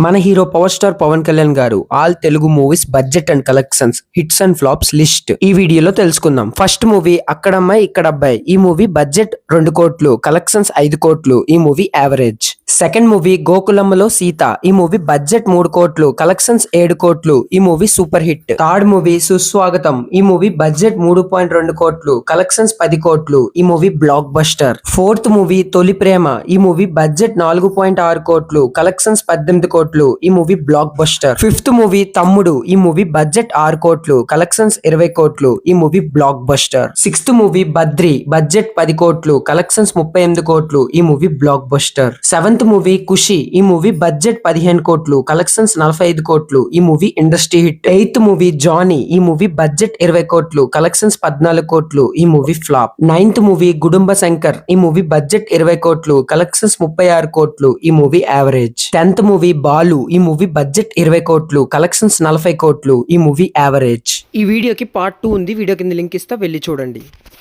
మన hero power star Pawan Kalyan గారు all Telugu movies budget and collections hits and flops list ఈ వీడియోలో తెలుసుకుందాం. ఫస్ట్ మూవీ అక్కడమ్మాయి ఇక్కడ అబ్బాయి. ఈ మూవీ బడ్జెట్ 2 కోట్లు, కలెక్షన్స్ 5 కోట్లు. ఈ మూవీ యావరేజ్. సెకండ్ మూవీ గోకులమ్మలో సీత. ఈ మూవీ బడ్జెట్ 3 కోట్లు, కలెక్షన్స్ 7 కోట్లు. ఈ movie super hit. Third movie Suswagatham. ఈ మూవీ బడ్జెట్ 3.2 కోట్లు, కలెక్షన్స్ 10 కోట్లు. ఈ movie block buster. Fourth movie తొలి ప్రేమ. ఈ మూవీ బడ్జెట్ 4.6 కోట్లు, కలెక్షన్స్ 18 కోట్లు. ఈ movie block buster. Fifth movie తమ్ముడు. ఈ మూవీ బడ్జెట్ 6 కోట్లు, కలెక్షన్స్ 20 కోట్లు. ఈ movie blockbuster. Sixth movie Badri. Budget 10 కోట్లు, కలెక్షన్స్ 38 కోట్లు. ఈ movie blockbuster. Seventh movie Kushi. ఈ మూవీ బడ్జెట్ 15 కోట్లు, కలెక్షన్స్ 45 కోట్లు. ఈ movie industry hit. Eighth movie Johnny. ఈ మూవీ బడ్జెట్ 20 కోట్లు, కలెక్షన్స్ 14 కోట్లు. ఈ movie flop. Ninth movie Gudumba Shankar. ఈ మూవీ బడ్జెట్ 20 కోట్లు, కలెక్షన్స్ 36 కోట్లు. ఈ movie average. 10th movie Balu. ఈ మూవీ బడ్జెట్ 20 కోట్లు, కలెక్షన్స్ 40 కోట్లు. ఈ మూవీ యావరేజ్. ఈ వీడియోకి పార్ట్ 2 ఉంది. వీడియో కింద లింక్ ఇస్తా, వెళ్ళి చూడండి.